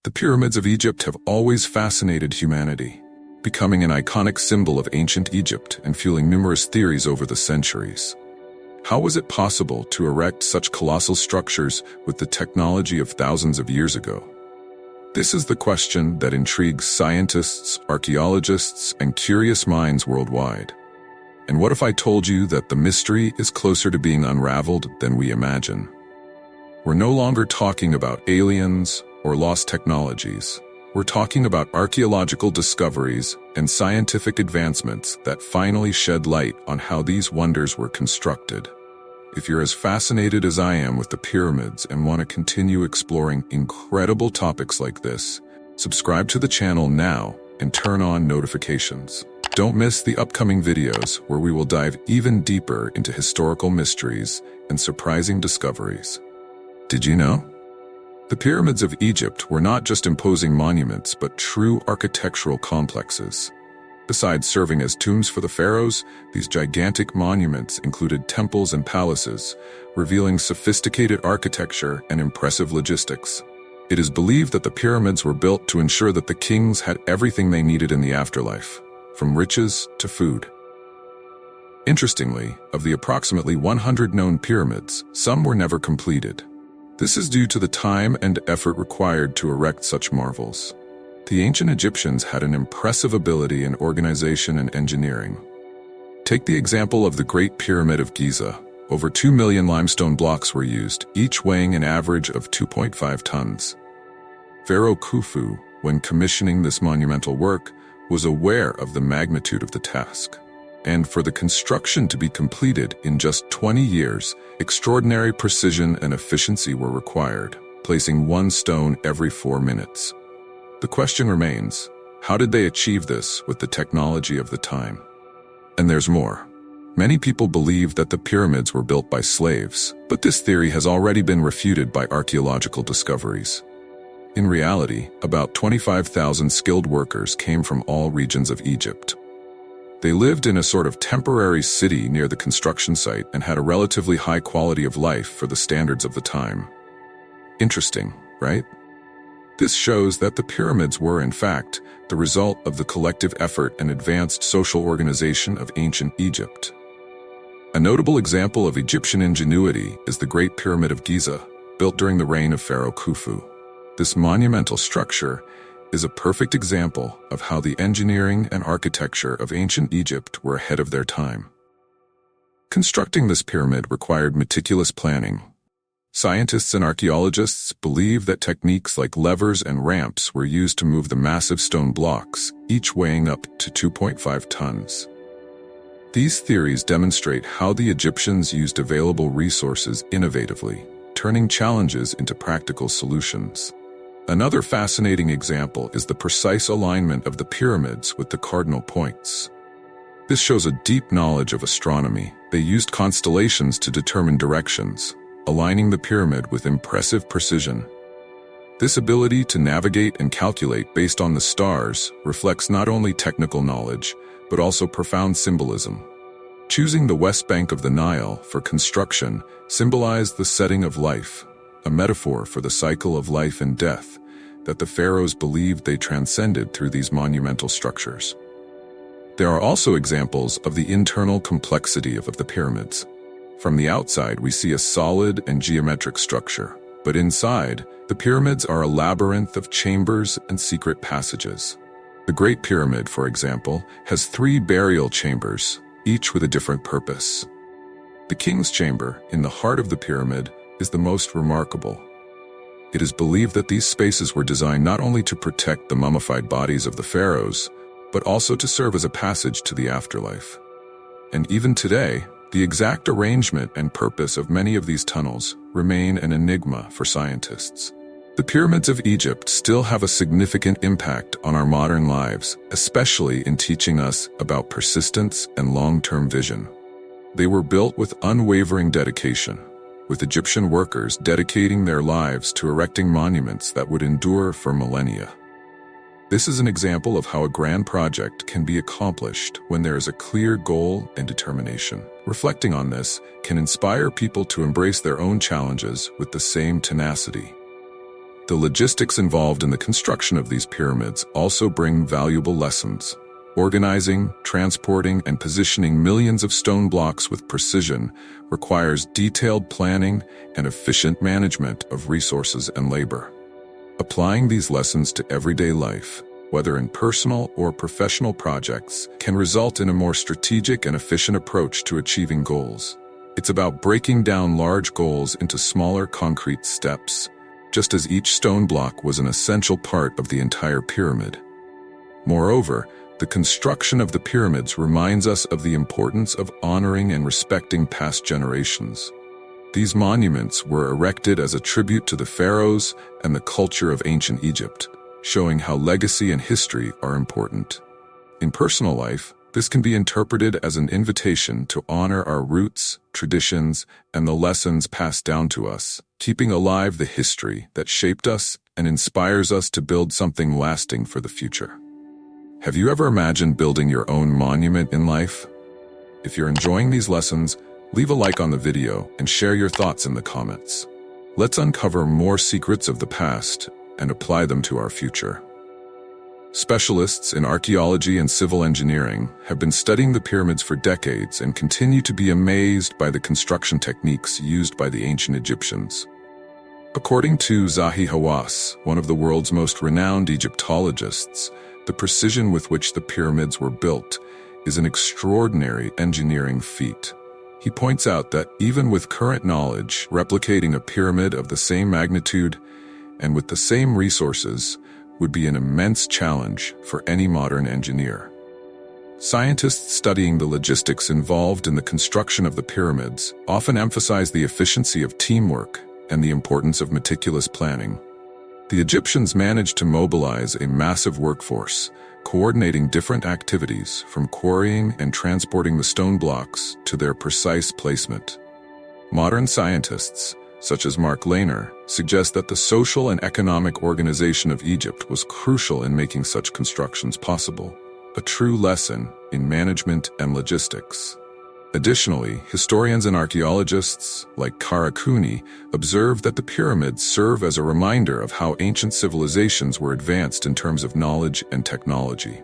The pyramids of Egypt have always fascinated humanity, becoming an iconic symbol of ancient Egypt and fueling numerous theories over the centuries. How was it possible to erect such colossal structures with the technology of thousands of years ago? This is the question that intrigues scientists, archaeologists, and curious minds worldwide. And what if I told you that the mystery is closer to being unraveled than we imagine? We're no longer talking about aliens or lost technologies. We're talking about archaeological discoveries and scientific advancements that finally shed light on how these wonders were constructed. If you're as fascinated as I am with the pyramids and want to continue exploring incredible topics like this, subscribe to the channel now and turn on notifications. Don't miss the upcoming videos where we will dive even deeper into historical mysteries and surprising discoveries. Did you know? The pyramids of Egypt were not just imposing monuments, but true architectural complexes. Besides serving as tombs for the pharaohs, these gigantic monuments included temples and palaces, revealing sophisticated architecture and impressive logistics. It is believed that the pyramids were built to ensure that the kings had everything they needed in the afterlife, from riches to food. Interestingly, of the approximately 100 known pyramids, some were never completed. This is due to the time and effort required to erect such marvels. The ancient Egyptians had an impressive ability in organization and engineering. Take the example of the Great Pyramid of Giza. Over 2 million limestone blocks were used, each weighing an average of 2.5 tons. Pharaoh Khufu, when commissioning this monumental work, was aware of the magnitude of the task. And for the construction to be completed in just 20 years, extraordinary precision and efficiency were required, placing one stone every 4 minutes. The question remains, how did they achieve this with the technology of the time? And there's more. Many people believe that the pyramids were built by slaves, but this theory has already been refuted by archaeological discoveries. In reality, about 25,000 skilled workers came from all regions of Egypt. They lived in a sort of temporary city near the construction site and had a relatively high quality of life for the standards of the time. Interesting, right? This shows that the pyramids were, in fact, the result of the collective effort and advanced social organization of ancient Egypt. A notable example of Egyptian ingenuity is the Great Pyramid of Giza, built during the reign of Pharaoh Khufu. This monumental structure is a perfect example of how the engineering and architecture of ancient Egypt were ahead of their time. Constructing this pyramid required meticulous planning. Scientists and archaeologists believe that techniques like levers and ramps were used to move the massive stone blocks, each weighing up to 2.5 tons. These theories demonstrate how the Egyptians used available resources innovatively, turning challenges into practical solutions. Another fascinating example is the precise alignment of the pyramids with the cardinal points. This shows a deep knowledge of astronomy. They used constellations to determine directions, aligning the pyramid with impressive precision. This ability to navigate and calculate based on the stars reflects not only technical knowledge, but also profound symbolism. Choosing the west bank of the Nile for construction symbolized the setting of life, a metaphor for the cycle of life and death that the pharaohs believed they transcended through these monumental structures. There are also examples of the internal complexity of the pyramids. From the outside, we see a solid and geometric structure, but inside, the pyramids are a labyrinth of chambers and secret passages. The Great Pyramid, for example, has 3 burial chambers, each with a different purpose. The King's Chamber, in the heart of the pyramid, is the most remarkable. It is believed that these spaces were designed not only to protect the mummified bodies of the pharaohs, but also to serve as a passage to the afterlife. And even today, the exact arrangement and purpose of many of these tunnels remain an enigma for scientists. The pyramids of Egypt still have a significant impact on our modern lives, especially in teaching us about persistence and long-term vision. They were built with unwavering dedication, with Egyptian workers dedicating their lives to erecting monuments that would endure for millennia. This is an example of how a grand project can be accomplished when there is a clear goal and determination. Reflecting on this can inspire people to embrace their own challenges with the same tenacity. The logistics involved in the construction of these pyramids also bring valuable lessons. Organizing, transporting, and positioning millions of stone blocks with precision requires detailed planning and efficient management of resources and labor. Applying these lessons to everyday life, whether in personal or professional projects, can result in a more strategic and efficient approach to achieving goals. It's about breaking down large goals into smaller concrete steps, just as each stone block was an essential part of the entire pyramid. Moreover, the construction of the pyramids reminds us of the importance of honoring and respecting past generations. These monuments were erected as a tribute to the pharaohs and the culture of ancient Egypt, showing how legacy and history are important. In personal life, this can be interpreted as an invitation to honor our roots, traditions, and the lessons passed down to us, keeping alive the history that shaped us and inspires us to build something lasting for the future. Have you ever imagined building your own monument in life? If you're enjoying these lessons, leave a like on the video and share your thoughts in the comments. Let's uncover more secrets of the past and apply them to our future. Specialists in archaeology and civil engineering have been studying the pyramids for decades and continue to be amazed by the construction techniques used by the ancient Egyptians. According to Zahi Hawass, one of the world's most renowned Egyptologists, the precision with which the pyramids were built is an extraordinary engineering feat. He points out that even with current knowledge, replicating a pyramid of the same magnitude and with the same resources would be an immense challenge for any modern engineer. Scientists studying the logistics involved in the construction of the pyramids often emphasize the efficiency of teamwork and the importance of meticulous planning. The Egyptians managed to mobilize a massive workforce, coordinating different activities from quarrying and transporting the stone blocks to their precise placement. Modern scientists, such as Mark Lehner, suggest that the social and economic organization of Egypt was crucial in making such constructions possible, a true lesson in management and logistics. Additionally, historians and archaeologists, like Kara Cooney, observe that the pyramids serve as a reminder of how ancient civilizations were advanced in terms of knowledge and technology.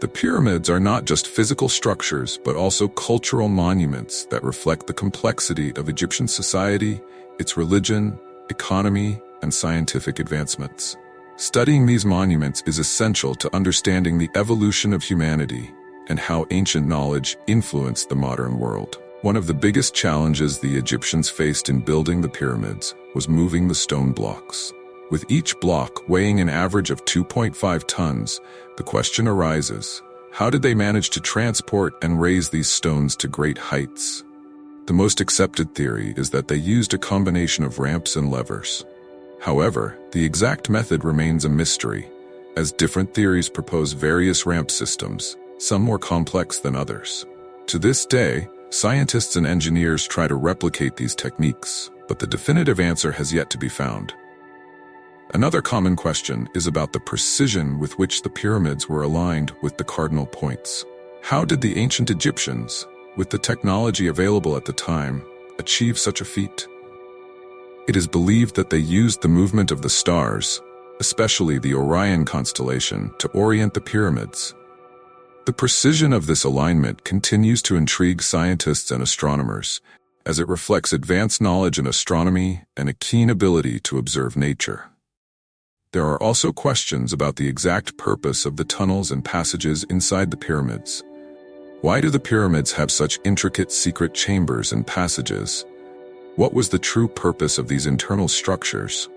The pyramids are not just physical structures, but also cultural monuments that reflect the complexity of Egyptian society, its religion, economy, and scientific advancements. Studying these monuments is essential to understanding the evolution of humanity and how ancient knowledge influenced the modern world. One of the biggest challenges the Egyptians faced in building the pyramids was moving the stone blocks. With each block weighing an average of 2.5 tons, the question arises, how did they manage to transport and raise these stones to great heights? The most accepted theory is that they used a combination of ramps and levers. However, the exact method remains a mystery, as different theories propose various ramp systems, some more complex than others. To this day, scientists and engineers try to replicate these techniques, but the definitive answer has yet to be found. Another common question is about the precision with which the pyramids were aligned with the cardinal points. How did the ancient Egyptians, with the technology available at the time, achieve such a feat? It is believed that they used the movement of the stars, especially the Orion constellation, to orient the pyramids. The precision of this alignment continues to intrigue scientists and astronomers, as it reflects advanced knowledge in astronomy and a keen ability to observe nature. There are also questions about the exact purpose of the tunnels and passages inside the pyramids. Why do the pyramids have such intricate secret chambers and passages? What was the true purpose of these internal structures?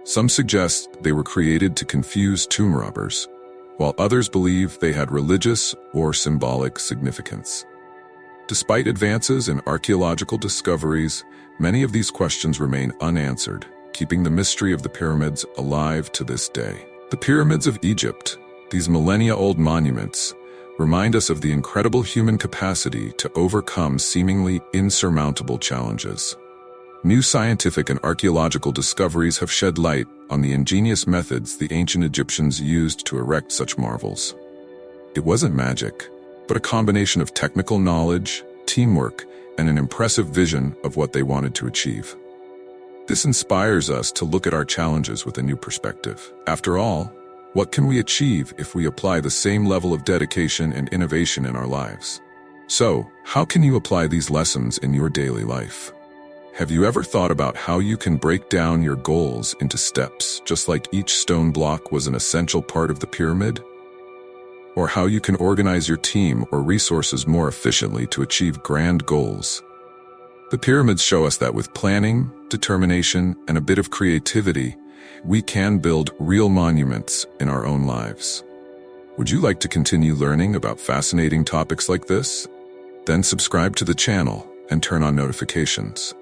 Some suggest they were created to confuse tomb robbers, while others believe they had religious or symbolic significance. Despite advances in archaeological discoveries, many of these questions remain unanswered, keeping the mystery of the pyramids alive to this day. The pyramids of Egypt, these millennia-old monuments, remind us of the incredible human capacity to overcome seemingly insurmountable challenges. New scientific and archaeological discoveries have shed light on the ingenious methods the ancient Egyptians used to erect such marvels. It wasn't magic, but a combination of technical knowledge, teamwork, and an impressive vision of what they wanted to achieve. This inspires us to look at our challenges with a new perspective. After all, what can we achieve if we apply the same level of dedication and innovation in our lives? So, how can you apply these lessons in your daily life? Have you ever thought about how you can break down your goals into steps, just like each stone block was an essential part of the pyramid? Or how you can organize your team or resources more efficiently to achieve grand goals? The pyramids show us that with planning, determination, and a bit of creativity, we can build real monuments in our own lives. Would you like to continue learning about fascinating topics like this? Then subscribe to the channel and turn on notifications.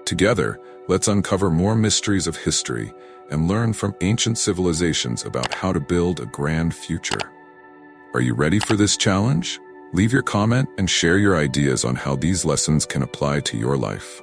Together, let's uncover more mysteries of history and learn from ancient civilizations about how to build a grand future. Are you ready for this challenge? Leave your comment and share your ideas on how these lessons can apply to your life.